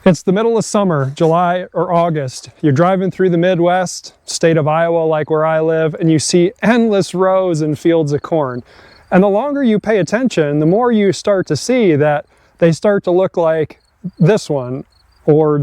It's the middle of summer, July or August. You're driving through the Midwest, state of Iowa like where I live, and you see endless rows and fields of corn. And the longer you pay attention, the more you start to see that they start to look like this one, or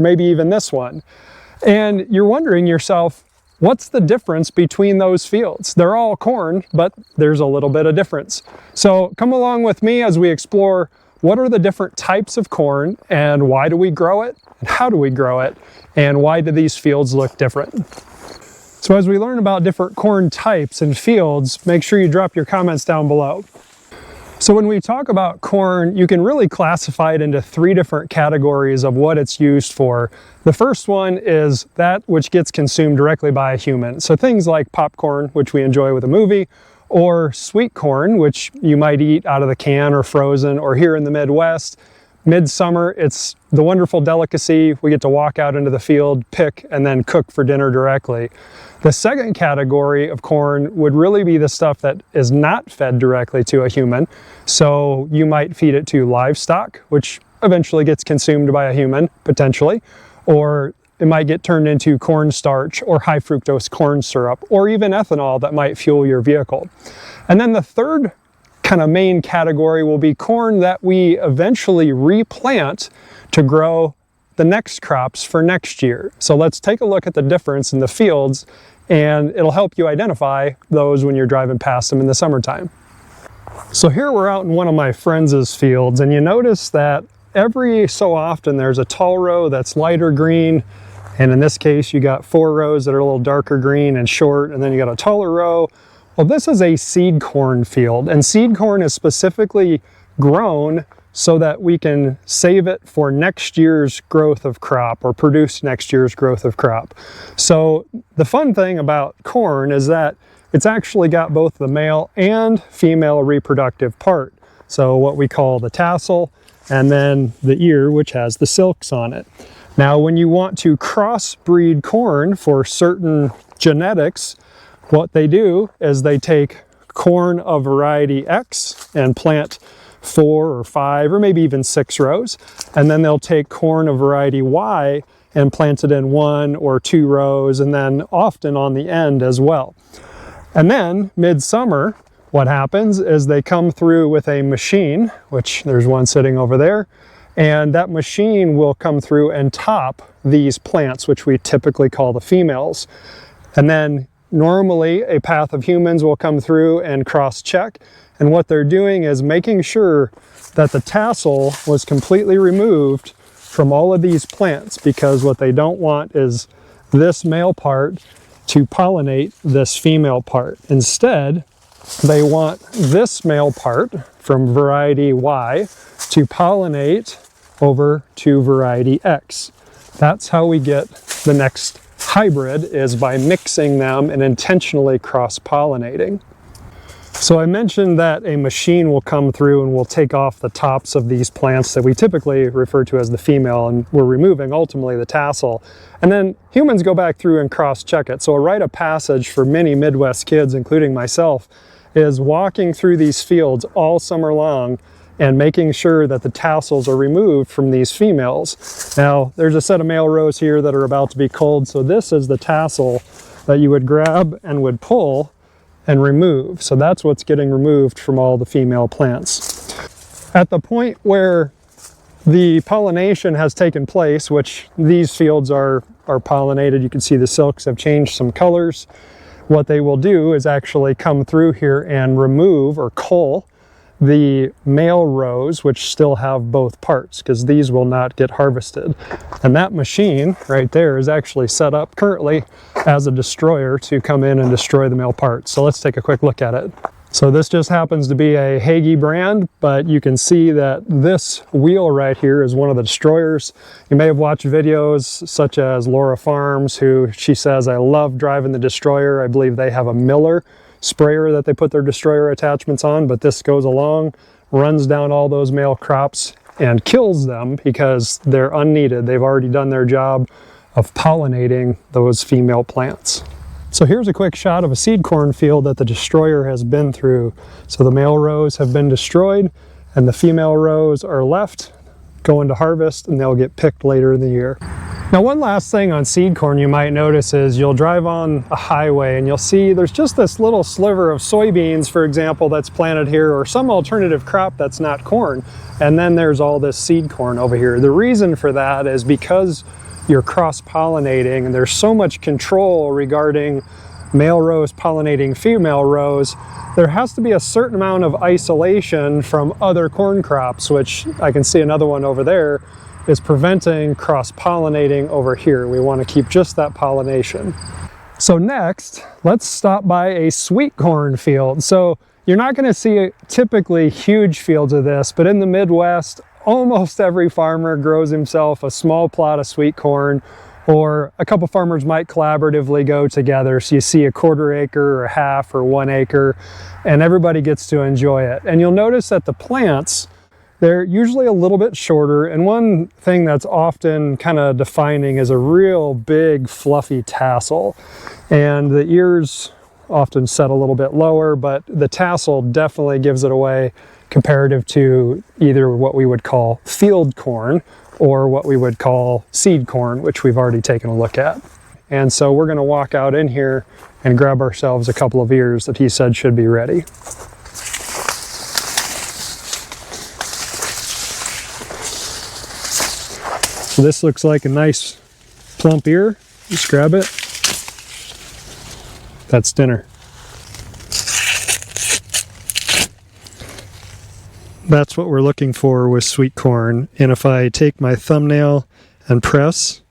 maybe even this one. And you're wondering yourself, what's the difference between those fields? They're all corn, but there's a little bit of difference. So come along with me as we explore what are the different types of corn, and why do we grow it, and how do we grow it, and why do these fields look different? So as we learn about different corn types and fields, make sure you drop your comments down below. So when we talk about corn, you can really classify it into three different categories of what it's used for. The first one is that which gets consumed directly by a human. So things like popcorn, which we enjoy with a movie, or sweet corn, which you might eat out of the can or frozen, or here in the Midwest, midsummer, it's the wonderful delicacy. We get to walk out into the field, pick, and then cook for dinner directly. The second category of corn would really be the stuff that is not fed directly to a human. So you might feed it to livestock, which eventually gets consumed by a human, potentially, or it might get turned into cornstarch or high fructose corn syrup, or even ethanol that might fuel your vehicle. And then the third kind of main category will be corn that we eventually replant to grow the next crops for next year. So let's take a look at the difference in the fields, and it'll help you identify those when you're driving past them in the summertime. So here we're out in one of my friends' fields, and you notice that every so often there's a tall row that's lighter green, and in this case you got 4 rows that are a little darker green and short, and then you got a taller row. Well, this is a seed corn field, and seed corn is specifically grown so that we can save it for next year's growth of crop, or produce next year's growth of crop. So the fun thing about corn is that it's actually got both the male and female reproductive part. So what we call the tassel, and then the ear, which has the silks on it. Now, when you want to crossbreed corn for certain genetics, what they do is they take corn of variety X and plant 4 or 5 or maybe even 6 rows, and then they'll take corn of variety Y and plant it in 1 or 2 rows, and then often on the end as well. And then midsummer, what happens is they come through with a machine, which there's one sitting over there, and that machine will come through and top these plants, which we typically call the females. And then normally a path of humans will come through and cross-check, and what they're doing is making sure that the tassel was completely removed from all of these plants, because what they don't want is this male part to pollinate this female part. Instead, they want this male part from variety Y to pollinate over to variety X. That's how we get the next hybrid, is by mixing them and intentionally cross-pollinating. So I mentioned that a machine will come through and will take off the tops of these plants that we typically refer to as the female, and we're removing ultimately the tassel. And then humans go back through and cross-check it. So a rite of passage for many Midwest kids, including myself, is walking through these fields all summer long and making sure that the tassels are removed from these females. Now, there's a set of male rows here that are about to be culled, so this is the tassel that you would grab and would pull and remove. So that's what's getting removed from all the female plants. At the point where the pollination has taken place, which these fields are pollinated, you can see the silks have changed some colors. What they will do is actually come through here and remove or cull the male rows, which still have both parts, because these will not get harvested. And that machine right there is actually set up currently as a destroyer to come in and destroy the male parts. So let's take a quick look at it. So this just happens to be a Hagee brand, but you can see that this wheel right here is one of the destroyers. You may have watched videos such as Laura Farms, who she says, "I love driving the destroyer." I believe they have a Miller sprayer that they put their destroyer attachments on, but this goes along, runs down all those male crops and kills them because they're unneeded. They've already done their job of pollinating those female plants. So here's a quick shot of a seed corn field that the destroyer has been through. So the male rows have been destroyed and the female rows are left. go into harvest and they'll get picked later in the year. Now, one last thing on seed corn you might notice is you'll drive on a highway and you'll see there's just this little sliver of soybeans, for example, that's planted here, or some alternative crop that's not corn. And then there's all this seed corn over here. The reason for that is because you're cross-pollinating and there's so much control regarding male rows pollinating female rows. There has to be a certain amount of isolation from other corn crops, which I can see another one over there, is preventing cross-pollinating over here. We want to keep just that pollination. So next, let's stop by a sweet corn field. So you're not going to see typically huge fields of this, but in the Midwest, almost every farmer grows himself a small plot of sweet corn, or a couple farmers might collaboratively go together. So you see a 1/4 acre or half or 1 acre, and everybody gets to enjoy it. And you'll notice that the plants, they're usually a little bit shorter, and one thing that's often kind of defining is a real big fluffy tassel. And the ears often set a little bit lower, but the tassel definitely gives it away comparative to either what we would call field corn or what we would call seed corn, which we've already taken a look at. And so we're going to walk out in here and grab ourselves a couple of ears that he said should be ready. So this looks like a nice plump ear. Just grab it. That's dinner. That's what we're looking for with sweet corn. And if I take my thumbnail and press,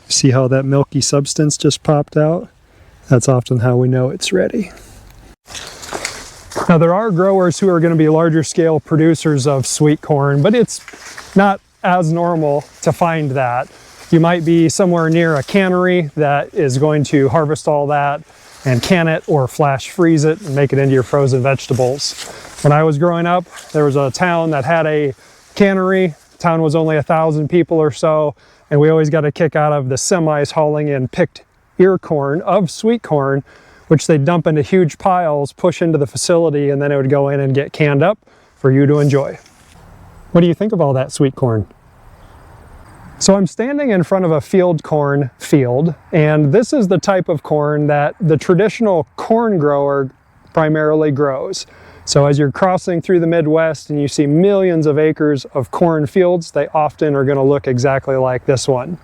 see how that milky substance just popped out? That's often how we know it's ready. Now there are growers who are going to be larger scale producers of sweet corn, but it's not as normal to find that. You might be somewhere near a cannery that is going to harvest all that and can it or flash freeze it and make it into your frozen vegetables. When I was growing up, there was a town that had a cannery. The town was only 1,000 people or so, and we always got a kick out of the semis hauling in picked ear corn of sweet corn, which they dump into huge piles, push into the facility, and then it would go in and get canned up for you to enjoy. What do you think of all that sweet corn? So I'm standing in front of a field corn field, and this is the type of corn that the traditional corn grower primarily grows. So as you're crossing through the Midwest and you see millions of acres of corn fields, they often are going to look exactly like this one.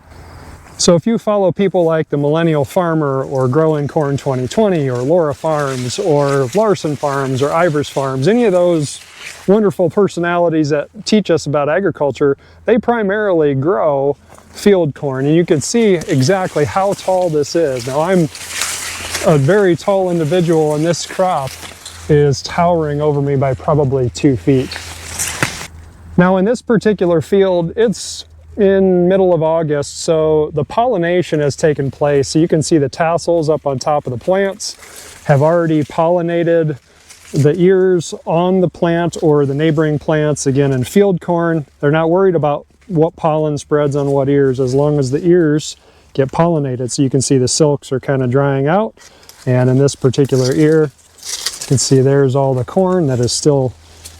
So if you follow people like the Millennial Farmer or Growing Corn 2020 or Laura Farms or Larson Farms or Ivers Farms, any of those wonderful personalities that teach us about agriculture, they primarily grow field corn. And you can see exactly how tall this is. Now I'm a very tall individual, and this crop is towering over me by probably 2 feet. Now in this particular field, it's in middle of August, so the pollination has taken place. So you can see the tassels up on top of the plants have already pollinated the ears on the plant or the neighboring plants. Again, in field corn, they're not worried about what pollen spreads on what ears as long as the ears get pollinated. So you can see the silks are kind of drying out, and in this particular ear, you can see there's all the corn that is still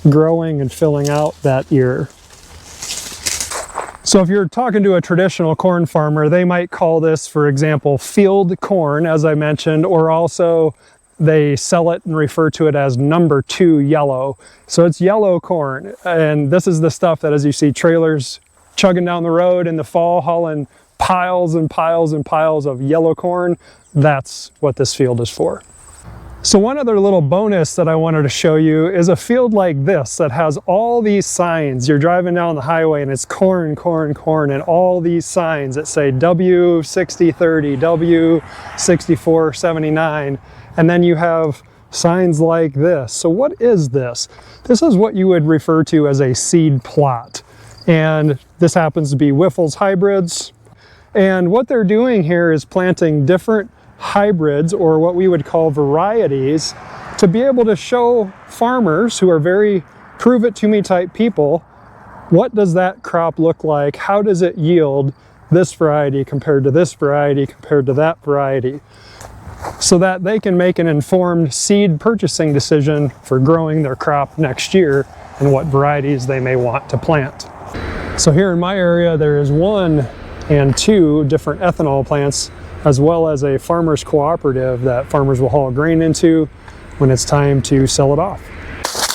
growing and filling out that ear. So if you're talking to a traditional corn farmer, they might call this, for example, field corn, as I mentioned, or also they sell it and refer to it as number 2 yellow. So it's yellow corn, and this is the stuff that, as you see trailers chugging down the road in the fall, hauling piles and piles and piles of yellow corn, that's what this field is for. So one other little bonus that I wanted to show you is a field like this that has all these signs. You're driving down the highway and it's corn, corn, corn, and all these signs that say W6030, W6479, and then you have signs like this. So what is this? This is what you would refer to as a seed plot. And this happens to be Whiffle's hybrids. And what they're doing here is planting different hybrids, or what we would call varieties, to be able to show farmers who are very prove it to me type people, what does that crop look like? How does it yield this variety compared to this variety compared to that variety? So that they can make an informed seed purchasing decision for growing their crop next year and what varieties they may want to plant. So here in my area, there is 1 and 2 different ethanol plants, as well as a farmers cooperative that farmers will haul grain into when it's time to sell it off.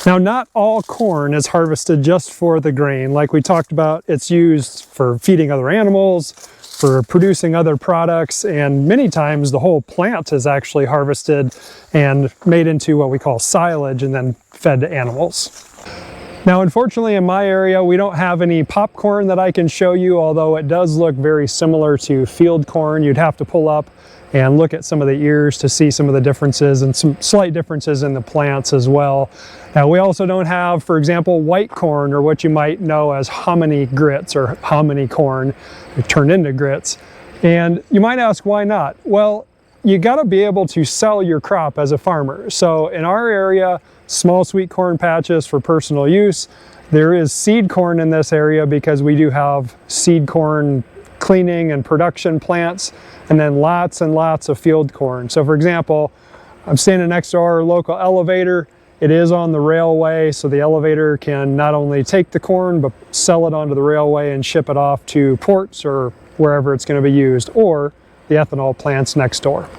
Now, not all corn is harvested just for the grain. Like we talked about, it's used for feeding other animals, for producing other products, and many times the whole plant is actually harvested and made into what we call silage and then fed to animals. Now, unfortunately, in my area, we don't have any popcorn that I can show you, although it does look very similar to field corn. You'd have to pull up and look at some of the ears to see some of the differences and some slight differences in the plants as well. Now, we also don't have, for example, white corn, or what you might know as hominy grits or hominy corn. They've turned into grits. And you might ask, why not? Well, you gotta be able to sell your crop as a farmer. So in our area, small sweet corn patches for personal use. There is seed corn in this area because we do have seed corn cleaning and production plants, and then lots and lots of field corn. So for example, I'm standing next to our local elevator. It is on the railway, so the elevator can not only take the corn, but sell it onto the railway and ship it off to ports or wherever it's going to be used, or the ethanol plants next door.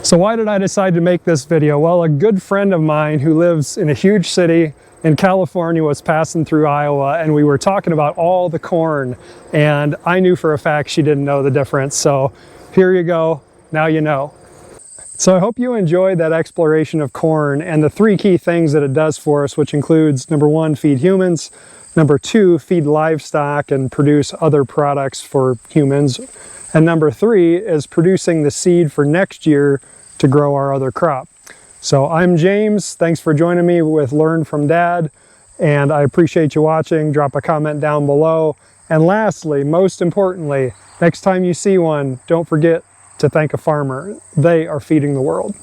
So why did I decide to make this video? Well, a good friend of mine who lives in a huge city in California was passing through Iowa, and we were talking about all the corn, and I knew for a fact she didn't know the difference. So here you go, now you know. So I hope you enjoyed that exploration of corn and the 3 key things that it does for us, which includes number 1, feed humans, number 2, feed livestock and produce other products for humans, and number 3 is producing the seed for next year to grow our other crop. So I'm James, thanks for joining me with Learn from Dad, and I appreciate you watching. Drop a comment down below. And lastly, most importantly, next time you see one, don't forget to thank a farmer. They are feeding the world.